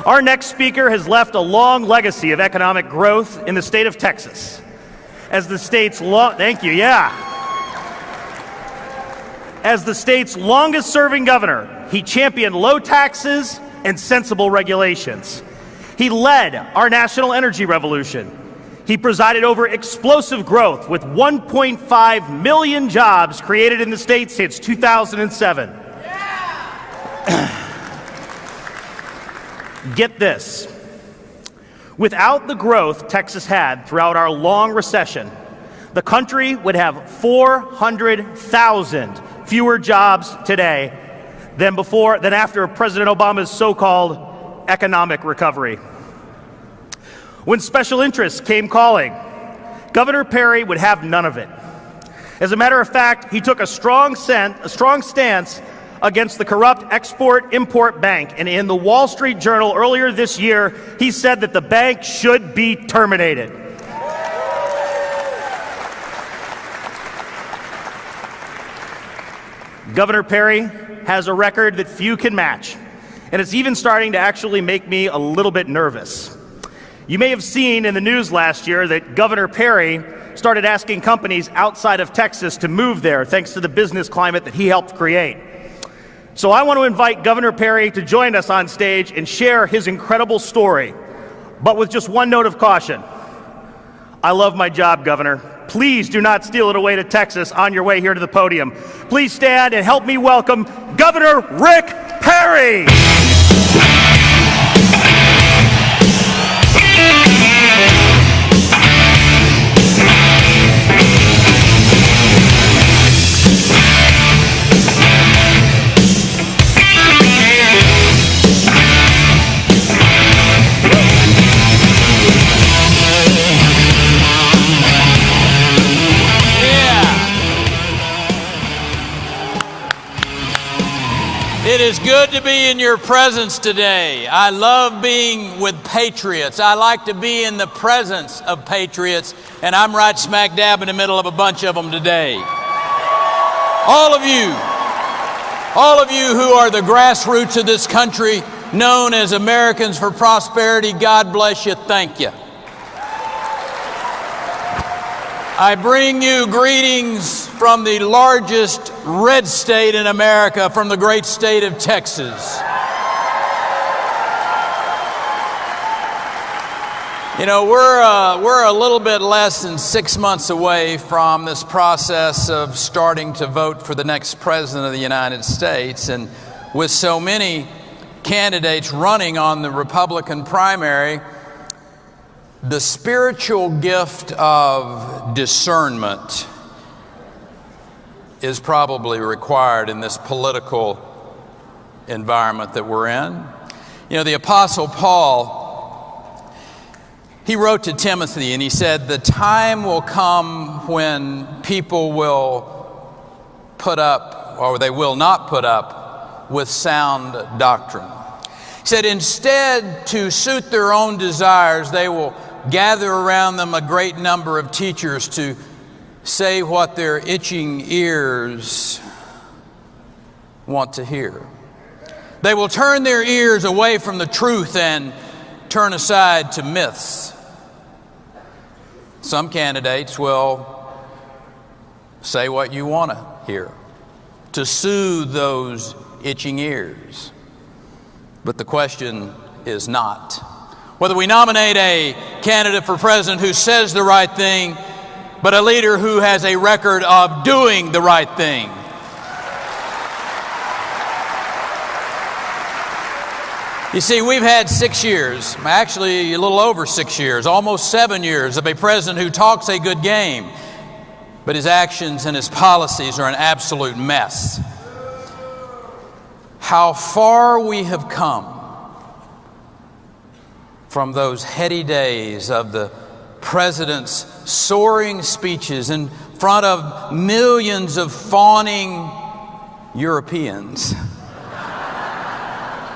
Our next speaker has left a long legacy of economic growth in the state of Texas. As the state's As the state's longest-serving governor, he championed low taxes and sensible regulations. He led our national energy revolution. He presided over explosive growth with 1.5 million jobs created in the state since 2007. Get this. Without the growth Texas had throughout our long recession, the country would have 400,000 fewer jobs today than after President Obama's so-called economic recovery. When special interests came calling, Governor Perry would have none of it. As a matter of fact, he took a strong stance against the corrupt Export-Import Bank, and in the Wall Street Journal earlier this year, he said that the bank should be terminated. Governor Perry has a record that few can match, and it's even starting to actually make me a little bit nervous. You may have seen in the news last year that Governor Perry started asking companies outside of Texas to move there thanks to the business climate that he helped create. So I want to invite Governor Perry to join us on stage and share his incredible story, but with just one note of caution. I love my job, Governor. Please do not steal it away to Texas on your way here to the podium. Please stand and help me welcome Governor Rick Perry. It is good to be in your presence today. I love being with patriots. I like to be in the presence of patriots, and I'm right smack dab in the middle of a bunch of them today. All of you who are the grassroots of this country, known as Americans for Prosperity, God bless you, thank you. I bring you greetings from the largest red state in America, from the great state of Texas. You know, we're a little bit less than 6 months away from this process of starting to vote for the next president of the United States. And with so many candidates running on the Republican primary, the spiritual gift of discernment is probably required in this political environment that we're in. You know, the Apostle Paul, he wrote to Timothy and he said, the time will come when people will put up, or they will not put up, with sound doctrine. He said, instead, to suit their own desires, they will gather around them a great number of teachers to say what their itching ears want to hear. They will turn their ears away from the truth and turn aside to myths. Some candidates will say what you want to hear to soothe those itching ears. But the question is not whether we nominate a candidate for president who says the right thing, but a leader who has a record of doing the right thing. You see, we've had 6 years, actually a little over 6 years, almost 7 years of a president who talks a good game, but his actions and his policies are an absolute mess. How far we have come from those heady days of the president's soaring speeches in front of millions of fawning Europeans.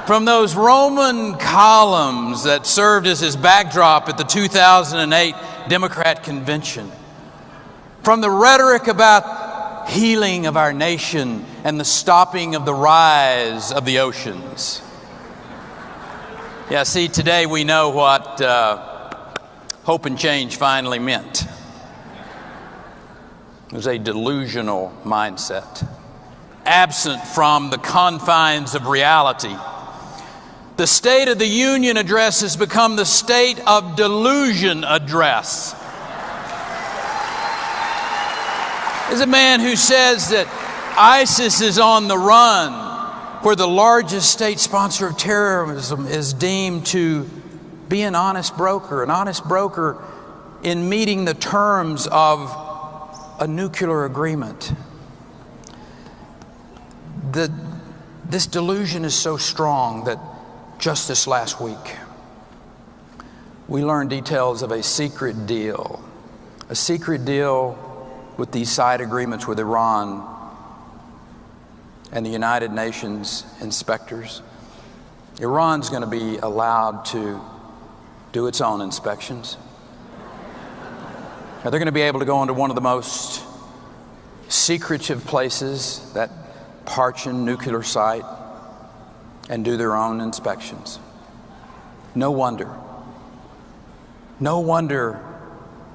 From those Roman columns that served as his backdrop at the 2008 Democrat convention. From the rhetoric about healing of our nation and the stopping of the rise of the oceans. Yeah, see, today we know what hope and change finally meant. It was a delusional mindset, absent from the confines of reality. The State of the Union address has become the State of Delusion address. There's a man who says that ISIS is on the run, where the largest state sponsor of terrorism is deemed to be an honest broker in meeting the terms of a nuclear agreement. This delusion is so strong that just this last week, we learned details of a secret deal with these side agreements with Iran and the United Nations inspectors. Iran's going to be allowed to do its own inspections. Now, they're going to be able to go into one of the most secretive places, that Parchin nuclear site, and do their own inspections. No wonder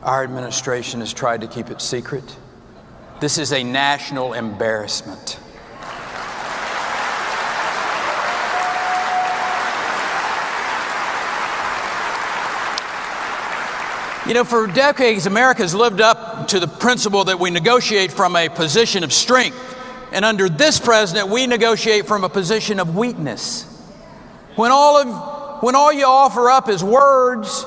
our administration has tried to keep it secret. This is a national embarrassment. You know, for decades, America has lived up to the principle that we negotiate from a position of strength. And under this president, we negotiate from a position of weakness. When all you offer up is words,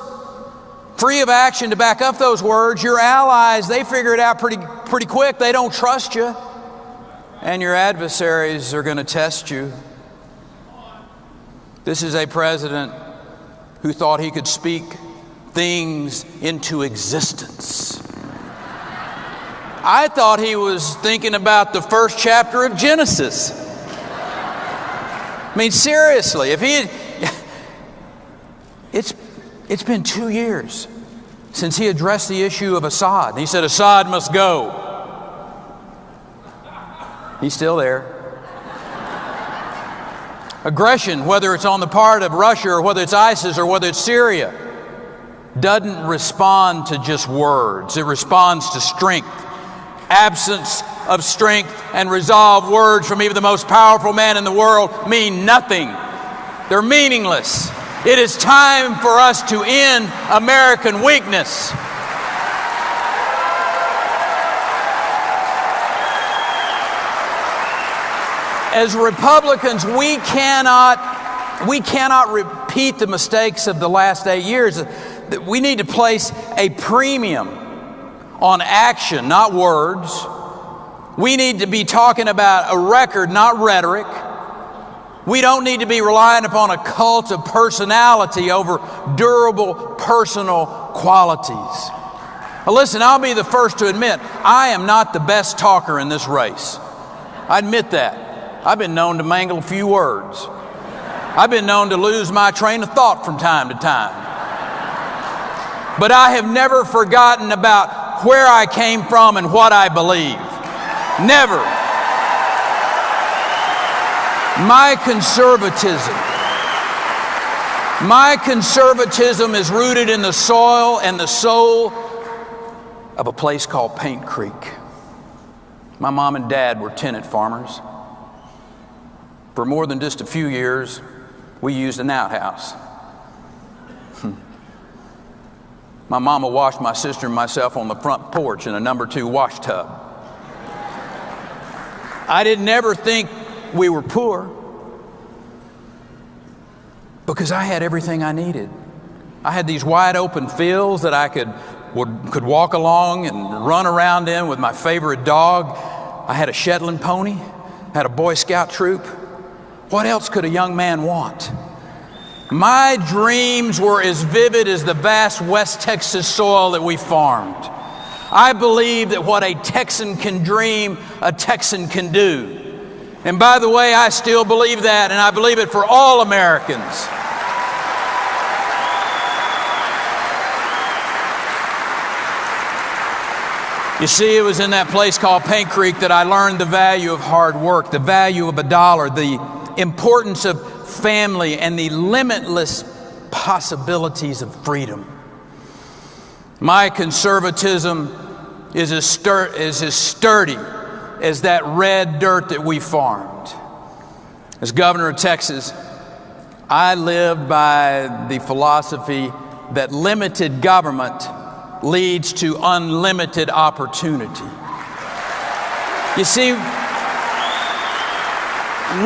free of action to back up those words, your allies, they figure it out pretty quick. They don't trust you. And your adversaries are going to test you. This is a president who thought he could speak things into existence. I thought he was thinking about the first chapter of Genesis. I mean, seriously, it's been 2 years since he addressed the issue of Assad. He said Assad must go. He's still there. Aggression, whether it's on the part of Russia or whether it's ISIS or whether it's Syria, doesn't respond to just words. It responds to strength. Absence of strength and resolve, words from even the most powerful man in the world mean nothing. They're meaningless. It is time for us to end American weakness. As Republicans, we cannot repeat the mistakes of the last 8 years. We need to place a premium on action, not words. We need to be talking about a record, not rhetoric. We don't need to be relying upon a cult of personality over durable personal qualities. Now listen, I'll be the first to admit, I am not the best talker in this race. I admit that. I've been known to mangle a few words. I've been known to lose my train of thought from time to time. But I have never forgotten about where I came from and what I believe. Never. My conservatism is rooted in the soil and the soul of a place called Paint Creek. My mom and dad were tenant farmers. For more than just a few years, we used an outhouse. My mama washed my sister and myself on the front porch in a number 2 wash tub. I didn't ever think we were poor because I had everything I needed. I had these wide open fields that I could walk along and run around in with my favorite dog. I had a Shetland pony, had a Boy Scout troop. What else could a young man want? My dreams were as vivid as the vast West Texas soil that we farmed. I believe that what a Texan can dream, a Texan can do. And by the way, I still believe that, and I believe it for all Americans. You see, it was in that place called Paint Creek that I learned the value of hard work, the value of $1, the importance of family, and the limitless possibilities of freedom. My conservatism is as sturdy as that red dirt that we farmed. As governor of Texas, I lived by the philosophy that limited government leads to unlimited opportunity. You see,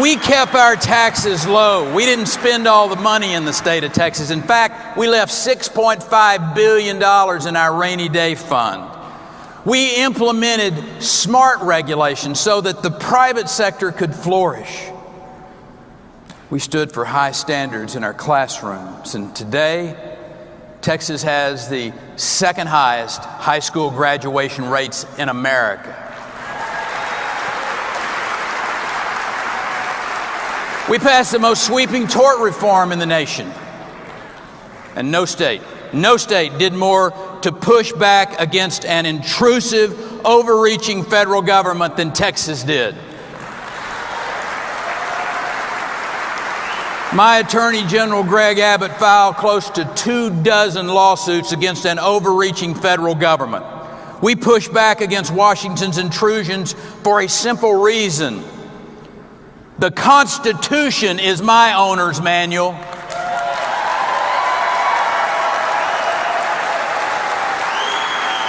we kept our taxes low. We didn't spend all the money in the state of Texas. In fact, we left $6.5 billion in our rainy day fund. We implemented smart regulations so that the private sector could flourish. We stood for high standards in our classrooms, and today, Texas has the second highest high school graduation rates in America. We passed the most sweeping tort reform in the nation. And no state did more to push back against an intrusive, overreaching federal government than Texas did. My Attorney General Greg Abbott filed close to 24 lawsuits against an overreaching federal government. We pushed back against Washington's intrusions for a simple reason. The Constitution is my owner's manual.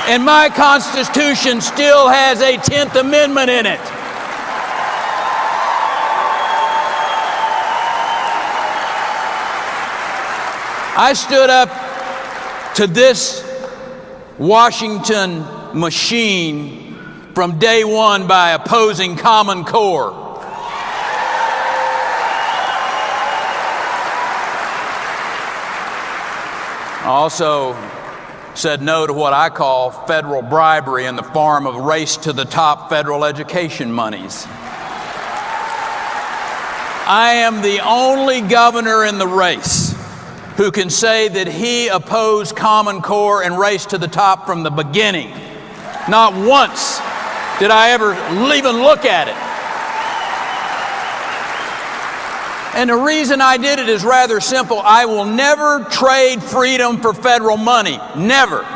And my Constitution still has a 10th Amendment in it. I stood up to this Washington machine from day one by opposing Common Core. I also said no to what I call federal bribery in the form of race to the top federal education monies. I am the only governor in the race who can say that he opposed Common Core and race to the top from the beginning. Not once did I ever even look at it. And the reason I did it is rather simple. I will never trade freedom for federal money. Never.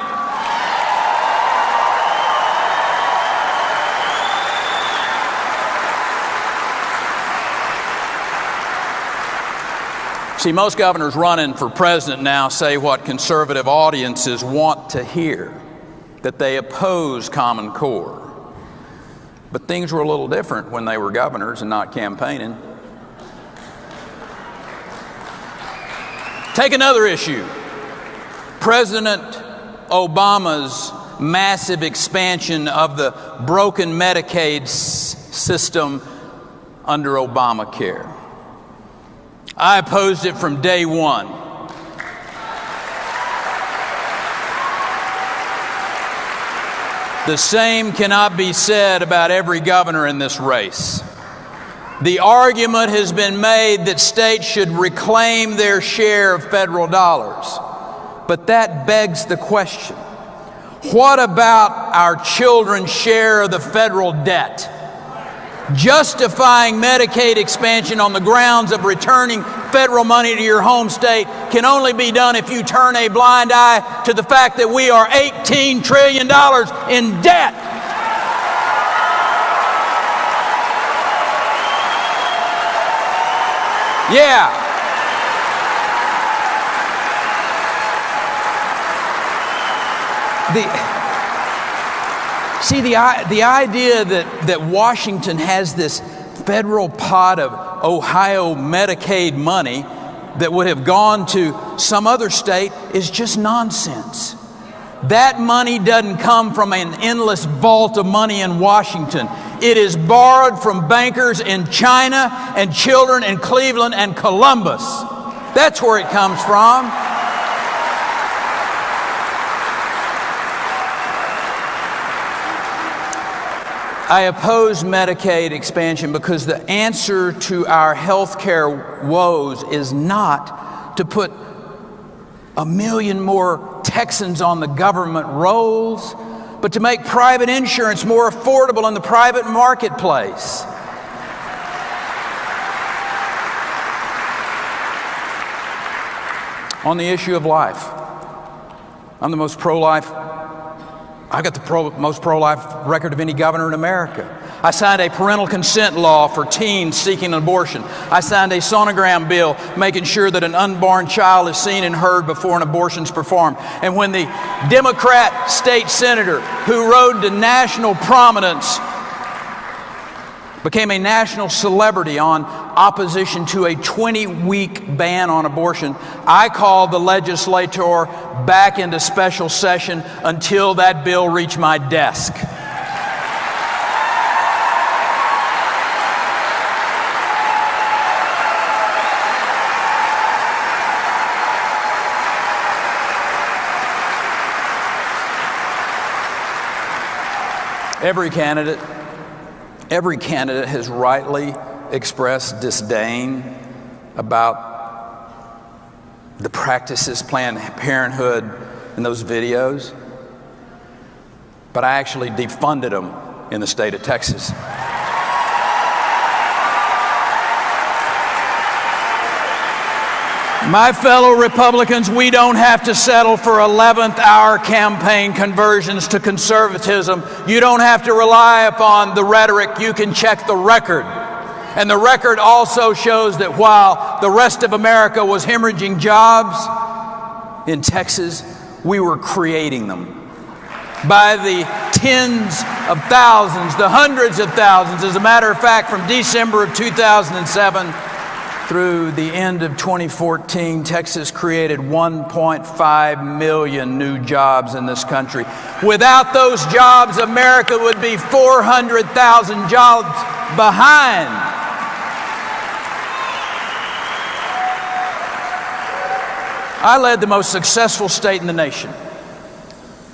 See, most governors running for president now say what conservative audiences want to hear, that they oppose Common Core. But things were a little different when they were governors and not campaigning. Take another issue. President Obama's massive expansion of the broken Medicaid system under Obamacare. I opposed it from day one. The same cannot be said about every governor in this race. The argument has been made that states should reclaim their share of federal dollars. But that begs the question, what about our children's share of the federal debt? Justifying Medicaid expansion on the grounds of returning federal money to your home state can only be done if you turn a blind eye to the fact that we are $18 trillion in debt. Yeah. The idea that Washington has this federal pot of Ohio Medicaid money that would have gone to some other state is just nonsense. That money doesn't come from an endless vault of money in Washington. It is borrowed from bankers in China and children in Cleveland and Columbus. That's where it comes from. I oppose Medicaid expansion because the answer to our health care woes is not to put 1 million more Texans on the government rolls, but to make private insurance more affordable in the private marketplace. on the issue of life. I'm the most pro-life. I got the most pro-life record of any governor in America. I signed a parental consent law for teens seeking an abortion. I signed a sonogram bill making sure that an unborn child is seen and heard before an abortion is performed. And when the Democrat state senator who rose to national prominence became a national celebrity on opposition to a 20-week ban on abortion, I called the legislature back into special session until that bill reached my desk. Every candidate has rightly expressed disdain about the practices, Planned Parenthood, in those videos. But I actually defunded them in the state of Texas. My fellow Republicans, we don't have to settle for 11th hour campaign conversions to conservatism. You don't have to rely upon the rhetoric. You can check the record. And the record also shows that while the rest of America was hemorrhaging jobs, in Texas, we were creating them. By the tens of thousands, the hundreds of thousands. As a matter of fact, from December of 2007 through the end of 2014, Texas created 1.5 million new jobs in this country. Without those jobs, America would be 400,000 jobs behind. I led the most successful state in the nation,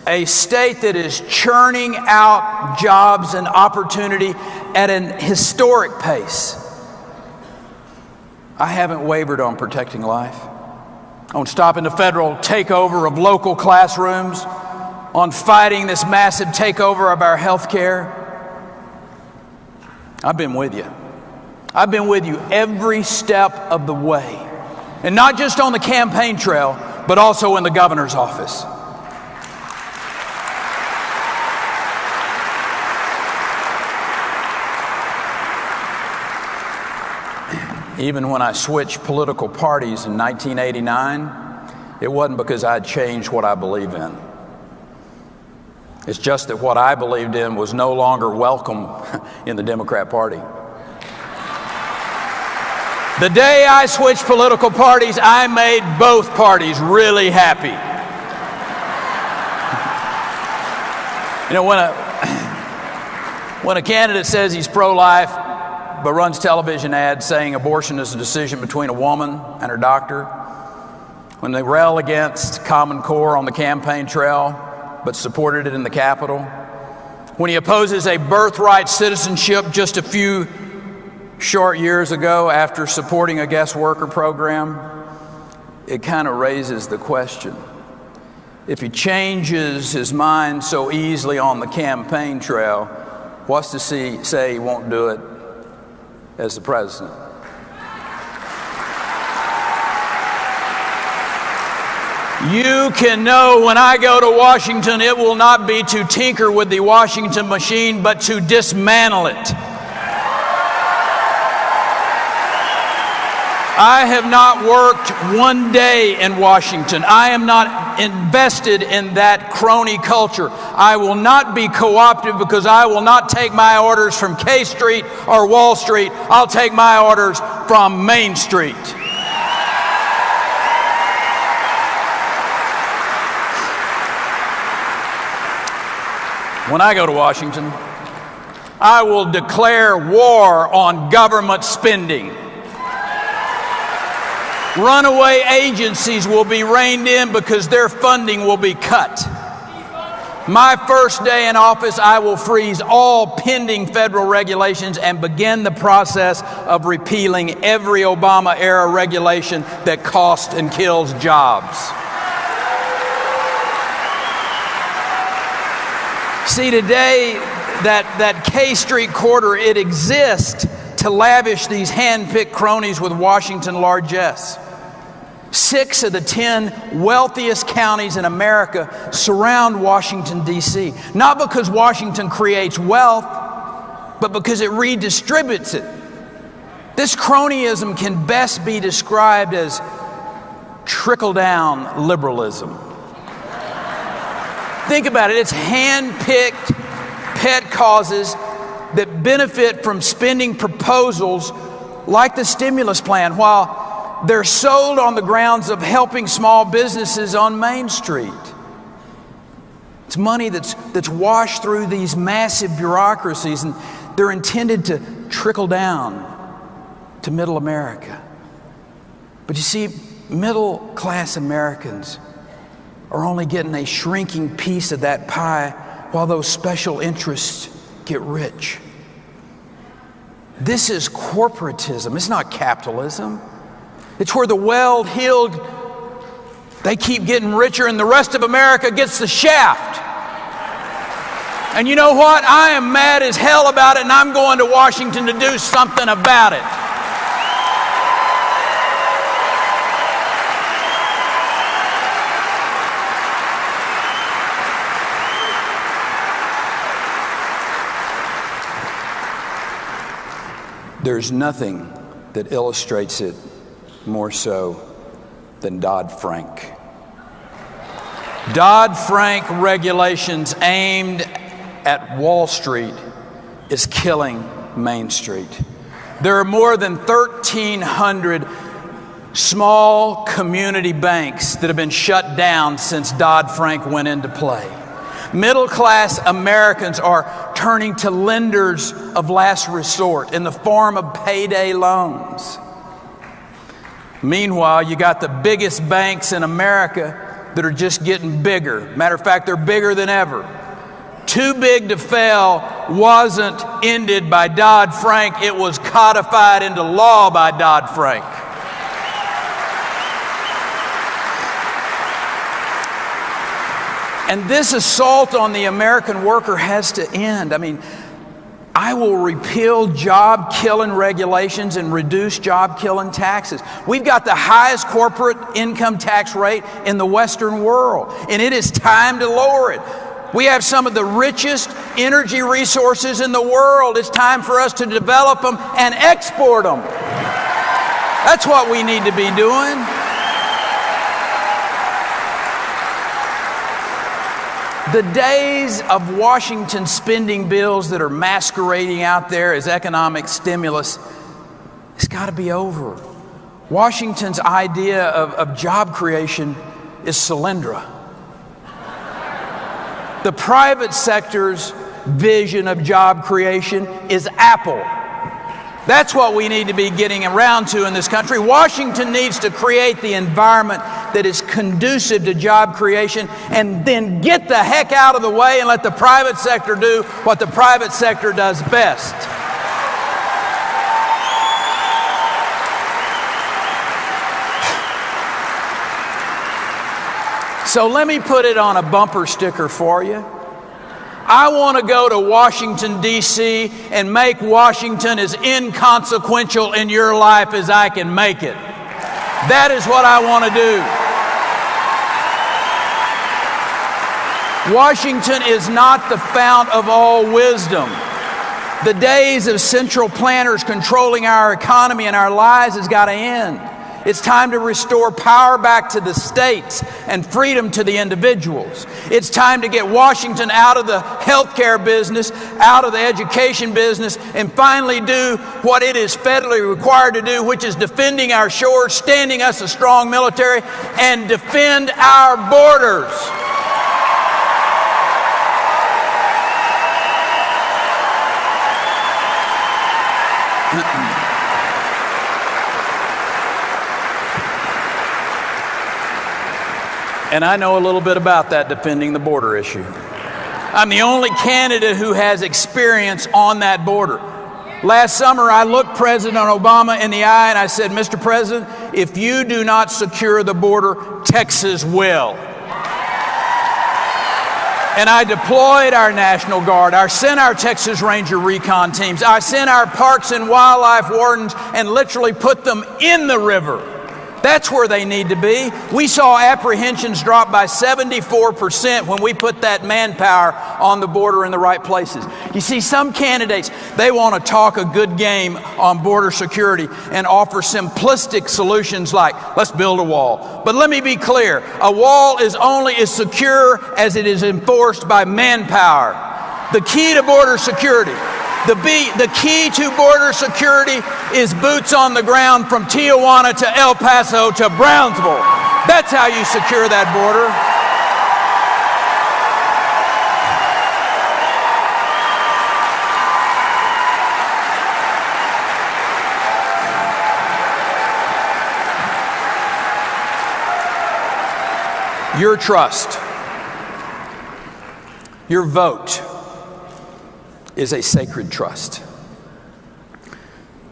a state that is churning out jobs and opportunity at an historic pace. I haven't wavered on protecting life, on stopping the federal takeover of local classrooms, on fighting this massive takeover of our health care. I've been with you. I've been with you every step of the way. And not just on the campaign trail, but also in the governor's office. Even when I switched political parties in 1989, it wasn't because I'd changed what I believe in. It's just that what I believed in was no longer welcome in the Democrat Party. The day I switched political parties, I made both parties really happy. You know, when a candidate says he's pro-life, but runs television ads saying abortion is a decision between a woman and her doctor, when they rail against Common Core on the campaign trail, but supported it in the Capitol, when he opposes a birthright citizenship just a few short years ago after supporting a guest worker program, it kind of raises the question. If he changes his mind so easily on the campaign trail, what's to say he won't do it as the president? You can know when I go to Washington, it will not be to tinker with the Washington machine, but to dismantle it. I have not worked one day in Washington. I am not invested in that crony culture. I will not be co-opted because I will not take my orders from K Street or Wall Street. I'll take my orders from Main Street. When I go to Washington, I will declare war on government spending. Runaway agencies will be reined in because their funding will be cut. My first day in office, I will freeze all pending federal regulations and begin the process of repealing every Obama-era regulation that costs and kills jobs. See, today, that K Street corridor, it exists to lavish these hand-picked cronies with Washington largesse. 6 of the 10 wealthiest counties in America surround Washington, D.C. Not because Washington creates wealth, but because it redistributes it. This cronyism can best be described as trickle-down liberalism. Think about it. It's hand-picked pet causes that benefit from spending proposals like the stimulus plan, while they're sold on the grounds of helping small businesses on Main Street. It's money that's washed through these massive bureaucracies, and they're intended to trickle down to middle America. But you see, middle-class Americans are only getting a shrinking piece of that pie while those special interests get rich. This is corporatism. It's not capitalism. It's where the well-heeled, they keep getting richer and the rest of America gets the shaft. And you know what? I am mad as hell about it, and I'm going to Washington to do something about it. There's nothing that illustrates it more so than Dodd-Frank. Dodd-Frank regulations aimed at Wall Street is killing Main Street. There are more than 1,300 small community banks that have been shut down since Dodd-Frank went into play. Middle-class Americans are turning to lenders of last resort in the form of payday loans. Meanwhile, you got the biggest banks in America that are just getting bigger. Matter of fact, they're bigger than ever. Too big to fail wasn't ended by Dodd-Frank. It was codified into law by Dodd-Frank. And this assault on the American worker has to end. I mean, I will repeal job-killing regulations and reduce job-killing taxes. We've got the highest corporate income tax rate in the Western world, and it is time to lower it. We have some of the richest energy resources in the world. It's time for us to develop them and export them. That's what we need to be doing. The days of Washington spending bills that are masquerading out there as economic stimulus, it's got to be over. Washington's idea of job creation is Solyndra. The private sector's vision of job creation is Apple. That's what we need to be getting around to in this country. Washington needs to create the environment that is conducive to job creation, and then get the heck out of the way and let the private sector do what the private sector does best. So let me put it on a bumper sticker for you. I want to go to Washington, D.C. and make Washington as inconsequential in your life as I can make it. That is what I want to do. Washington is not the fount of all wisdom. The days of central planners controlling our economy and our lives has got to end. It's time to restore power back to the states and freedom to the individuals. It's time to get Washington out of the healthcare business, out of the education business, and finally do what it is federally required to do, which is defending our shores, standing us a strong military, and defend our borders. And I know a little bit about that defending the border issue. I'm the only candidate who has experience on that border. Last summer, I looked President Obama in the eye and I said, Mr. President, if you do not secure the border, Texas will. And I deployed our National Guard. I sent our Texas Ranger recon teams. I sent our Parks and Wildlife wardens and literally put them in the river That's where they need to be. We saw apprehensions drop by 74% when we put that manpower on the border in the right places. You see, some candidates, they want to talk a good game on border security and offer simplistic solutions like, let's build a wall. But let me be clear, a wall is only as secure as it is enforced by manpower. The key to border security, the key to border security is boots on the ground from Tijuana to El Paso to Brownsville. That's how you secure that border. Your trust, your vote is a sacred trust.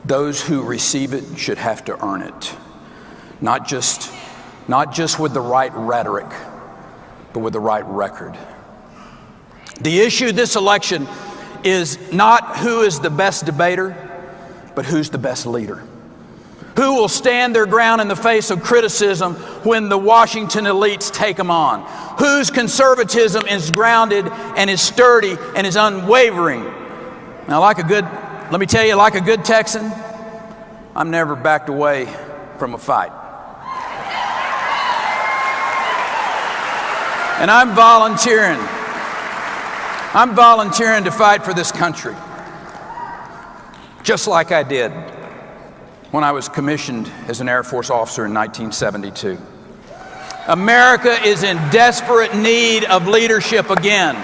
Those who receive it should have to earn it. Not just with the right rhetoric, but with the right record. The issue this election is not who is the best debater, but who's the best leader. Who will stand their ground in the face of criticism when the Washington elites take them on? Whose conservatism is grounded and is sturdy and is unwavering? Now, let me tell you, like a good Texan, I'm never backed away from a fight. And I'm volunteering to fight for this country, just like I did when I was commissioned as an Air Force officer in 1972. America is in desperate need of leadership again.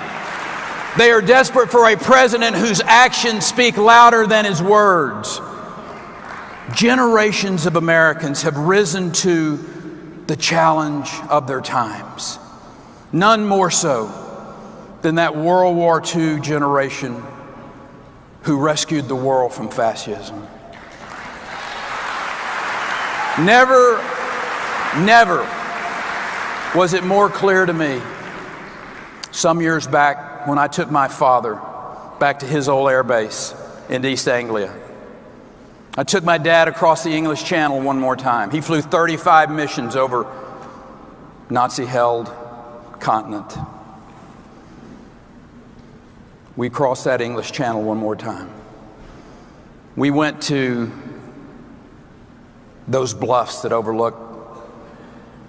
They are desperate for a president whose actions speak louder than his words. Generations of Americans have risen to the challenge of their times. None more so than that World War II generation who rescued the world from fascism. Never was it more clear to me some years back when I took my father back to his old air base in East Anglia. I took my dad across the English Channel one more time. He flew 35 missions over Nazi-held continent. We crossed that English Channel one more time. We went to those bluffs that overlook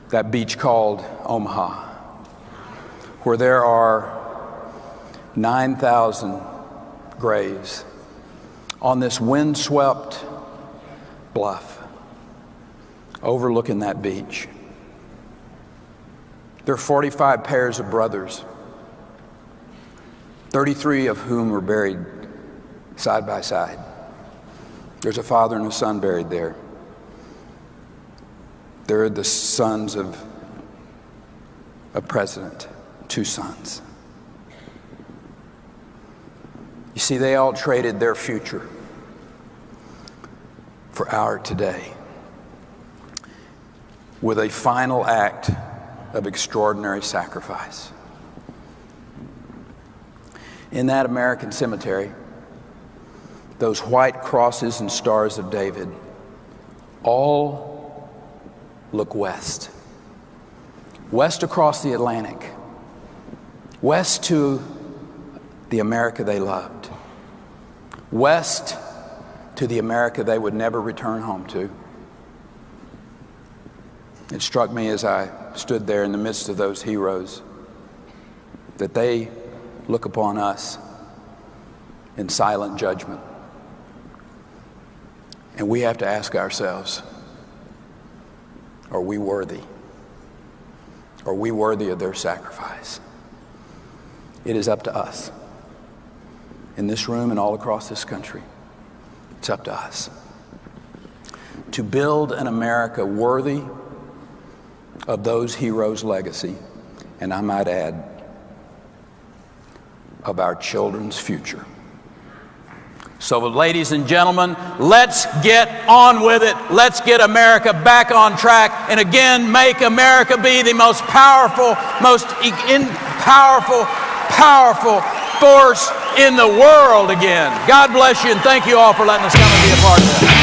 that beach called Omaha, where there are 9,000 graves on this windswept bluff overlooking that beach. There are 45 pairs of brothers, 33 of whom were buried side by side. There's a father and a son buried there. They're the sons of a president, 2 sons. You see, they all traded their future for our today with a final act of extraordinary sacrifice. In that American cemetery, those white crosses and stars of David all look west. West across the Atlantic. West to the America they loved. West to the America they would never return home to. It struck me as I stood there in the midst of those heroes that they look upon us in silent judgment. And we have to ask ourselves, are we worthy? Are we worthy of their sacrifice? It is up to us. In this room and all across this country, it's up to us to build an America worthy of those heroes' legacy, and I might add, of our children's future. So, ladies and gentlemen, let's get on with it. Let's get America back on track, and again, make America be the most powerful, powerful force in the world again. God bless you, and thank you all for letting us come and be a part of that.